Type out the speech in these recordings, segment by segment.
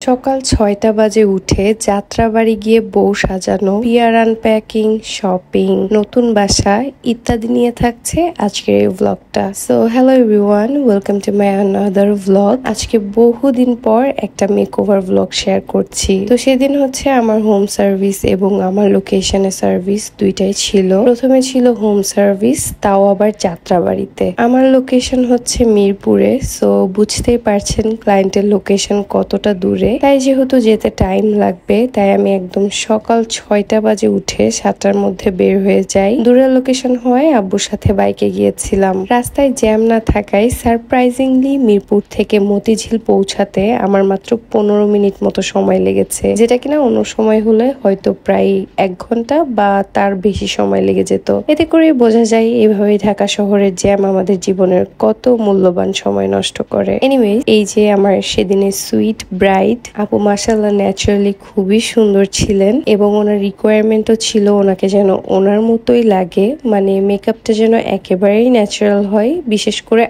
সকাল ৬টা বাজে উঠে যাত্রাবাড়ি গিয়ে বউ সাজানো, পিয়ার আনপ্যাকিং, শপিং, নতুন বাসা ইত্যাদি নিয়ে থাকছে আজকের এই ব্লগটা। So hello everyone, welcome to my another blog. আজকে বহুদিন পর একটা মেকওভার ব্লগ শেয়ার করছি। তো সেদিন হচ্ছে আমার হোম সার্ভিস এবং আমার লোকেশনে সার্ভিস দুইটাই ছিল। প্রথমে ছিল হোম সার্ভিস, তাও আবার যাত্রাবাড়িতে। আমার লোকেশন হচ্ছে মিরপুরে, সো বুঝতেই পারছেন ক্লায়েন্টের লোকেশন কতটা দূরে। তাই যেহেতু যেতে টাইম লাগবে, তাই আমি একদম সকাল ৬টা বাজে উঠে ৭টার মধ্যে বের হয়ে যাই। দূরের লোকেশন হওয়ায় আব্বুর সাথে বাইকে গিয়েছিলাম। রাস্তায় জ্যাম না থাকায় সারপ্রাইজিংলি মিরপুর থেকে মতিঝিল পৌঁছাতে আমার মাত্র ১৫ মিনিট মতো সময় লেগেছে, যেটা কিনা অন্য সময় হলে হয়তো প্রায় ১ ঘন্টা বা তার বেশি সময় লেগে যেত। এতে করে বোঝা যায় এভাবেই ঢাকা শহরের জ্যাম আমাদের জীবনের কত মূল্যবান সময় নষ্ট করে। এনিওয়ে, এই যে আমার সেদিনের সুইট ব্রাইড আপু, মাশাআল্লাহ ন্যাচারালি খুবই সুন্দর ছিলেন এবং ওনার রিকোয়ারমেন্টও ছিল ওনাকে যেন ওনার মতোই লাগে, মানে মেকআপটা যেন একেবারেই ন্যাচারাল হয়, বিশেষ করে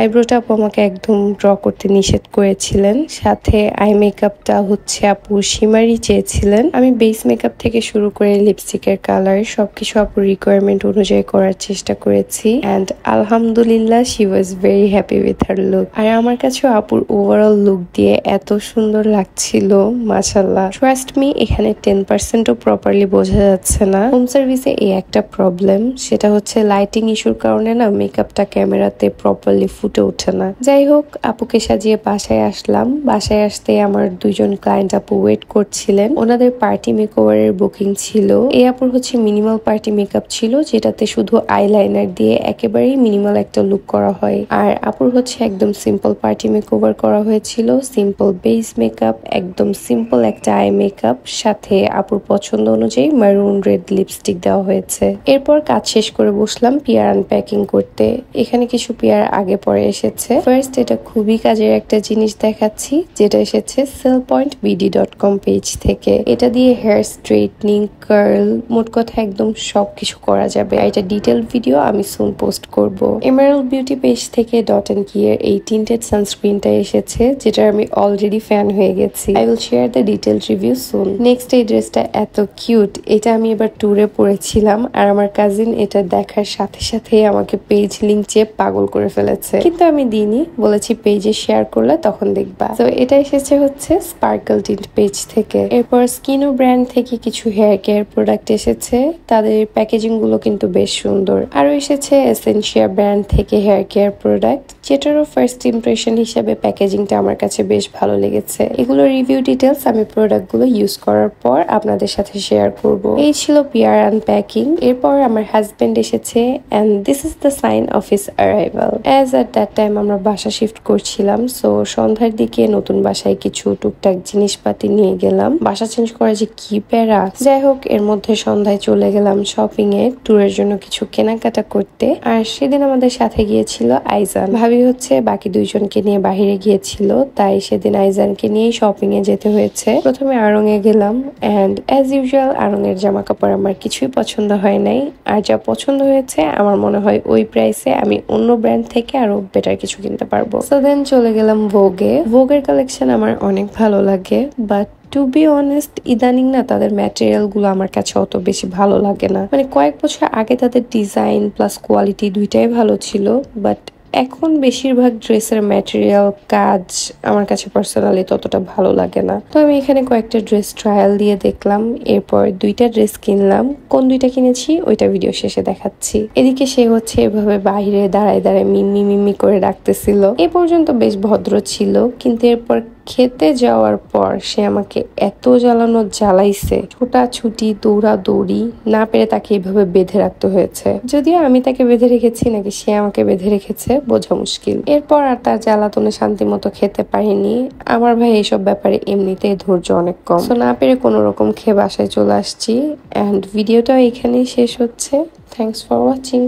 আইব্রোটা আপু আমাকে একদম ড্র করতে নিষেধ করেছিলেন। সাথে আই মেকআপটা হচ্ছে আপু শিমারি চেয়েছিলেন। আমি বেস মেকআপ থেকে শুরু করে লিপস্টিকের কালার সবকিছু আপুর রিকোয়ারমেন্ট অনুযায়ী করার চেষ্টা করেছি এন্ড আলহামদুলিল্লাহ she was very happy with her look. আর আমার কাছে আপুর ওভারঅল লুক দিয়ে এত সুন্দর লাগছিল, মাশাআল্লাহ। ট্রাস্ট মি, এখানে 10%ও প্রপারলি বোঝা যাচ্ছে না। হোম সার্ভিসে এই একটা প্রবলেম, সেটা হচ্ছে লাইটিং ইস্যুর কারণে না মেকআপটা ক্যামেরাতে প্রপারলি ফুটে ওঠে না। যাই হোক, আপুকে সাজিয়ে বাসায় আসলাম। বাসায় আসতে আমার দুইজন ক্লায়েন্ট আপু ওয়েট করছিলেন। ওনাদের পার্টি মেকওভারের বুকিং ছিল। এই আপুর হচ্ছে মিনিমাল পার্টি মেকআপ ছিল, যেটাতে শুধু আইলাইনার দিয়ে একেবারেই মিনিমাল একটা লুক করা হয়। আর আপুর হচ্ছে একদম সিম্পল পার্টি মেকওভার করা হয়েছিল, সিম্পল বেস মেকআপ, একদম সিম্পল একটা আই মেকআপ, সাথে আপুর পছন্দ অনুযায়ী মারুন রেড লিপস্টিক দেওয়া হয়েছে। এরপর কাজ শেষ করে বসলাম পিয়ার আনপ্যাকিং করতে। এখানে কিছু পিয়ার আগে পরে এসেছে। ফার্স্ট, এটা খুবই কাজের একটা জিনিস দেখাচ্ছি, যেটা এসেছে sellpointbd.com পেজ থেকে। এটা দিয়ে হেয়ার স্ট্রেটনিং, কার্ল, মোট কথা একদম সবকিছু করা যাবে। এটা ডিটেল ভিডিও আমি সুন পোস্ট করব। এমারাল্ড বিউটি পেজ থেকে ডট এন্ড কি এর এই টিন্টেড সানস্ক্রিনটা এসেছে, যেটা আমি অলরেডি ফ্যান হয়ে গেছি। I will share the detail review soon. Next, এই ড্রেসটা এত কিউট। এটা আমি এবার ট্যুরে পরেছিলাম আর আমার কাজিন এটা দেখার সাথে সাথে আমাকে পেজ লিংক চেয়ে পাগল করে ফেলেছে, কিন্তু আমি দিইনি, বলেছি পেজে শেয়ার করলে তখন দেখবা। তো এটা এসেছে হচ্ছে স্পার্কল টিন্ট পেজ থেকে। এরপর স্কিনো ব্র্যান্ড থেকে কিছু হেয়ার কেয়ার প্রোডাক্ট এসেছে, তাদের প্যাকেজিং গুলো কিন্তু বেশ সুন্দর। আরো এসেছে এসেনশিয়া ব্র্যান্ড থেকে হেয়ার কেয়ার প্রোডাক্ট, যেটারও ফার্স্ট ইমপ্রেশন হিসাবে প্যাকেজিংটা আমার কাছে বেশ ভালো লেগেছে। এগুলো রিভিউ ডিটেলস আমি প্রোডাক্টগুলো ইউজ করার পর আপনাদের সাথে শেয়ার করব। এই ছিল পিয়ার আনপ্যাকিং। এরপর আমার হাজবেন্ড এসেছে and this is the sign of his arrival. As at that time আমরা বাসা শিফট করছিলাম, সো সন্ধ্যার দিকে নতুন বাসায় কিছু টুকটাক জিনিসপাতি নিয়ে গেলাম। বাসা চেঞ্জ করা যে কি প্যারা। যাই হোক, এর মধ্যে সন্ধ্যায় চলে গেলাম শপিং এ, ট্যুরের জন্য কিছু কেনাকাটা করতে। আর সেদিন আমাদের সাথে গিয়েছিল আইজান। ভাবি হচ্ছে বাকি দুইজনকে নিয়ে বাহিরে গিয়েছিল, তাই সেদিন আইজানকে নিয়েই শপিং এ যেতে হয়েছে। প্রথমে আড়ং এ গেলাম এন্ড অ্যাজ ইউজুয়াল আড়ং এর জামা কাপড় আমার কিছুই পছন্দ হয় নাই। আর যা পছন্দ হয়েছে আমার মনে হয় ওই প্রাইসে আমি অন্য ব্র্যান্ড থেকে আরো বেটার কিছু কিনতে পারবো। সো দেন চলে গেলাম ভোগে। ভোগের কালেকশন আমার অনেক ভালো লাগে, বাট টু বি অনেস্ট ইদানিং না তাদের ম্যাটেরিয়াল গুলো আমার কাছে অত বেশি ভালো লাগে না। মানে কয়েক বছর আগে তাদের ডিজাইন প্লাস কোয়ালিটি দুইটাই ভালো ছিল, বাট এখন বেশিরভাগ ড্রেসের ম্যাটেরিয়াল কাজ আমার কাছে পার্সোনালি ততটা ভালো লাগে না। তো আমি এখানে কয়েকটা ড্রেস ট্রায়াল দিয়ে দেখলাম, এরপর দুইটা ড্রেস কিনলাম। কোন দুইটা কিনেছি ওইটা ভিডিও শেষে দেখাচ্ছি। এদিকে সে হচ্ছে এভাবে বাইরে দাঁড়ায় দাঁড়ায় মিমি মিমি করে ডাকতেছিল। এ পর্যন্ত বেশ ভদ্র ছিল, কিন্তু এরপর খেতে যাওয়ার পর সে আমাকে এত জ্বালাইছে, ছোটাছুটি দৌড়াদৌড়ি, না পেরে তাকে এইভাবে বেঁধে রাখতে হয়েছে। যদিও আমি তাকে বেঁধে রেখেছি নাকি সে আমাকে বেঁধে রেখেছে বোঝা মুশকিল। এরপর আর তার জ্বালাতনে শান্তি মতো খেতে পারিনি। আমার ভাই এইসব ব্যাপারে এমনিতেই ধৈর্য অনেক কম, তো না পেরে কোনো রকম খেয়ে বাসায় চলে আসছি। এন্ড ভিডিওটা এখানেই শেষ হচ্ছে। Thanks for watching.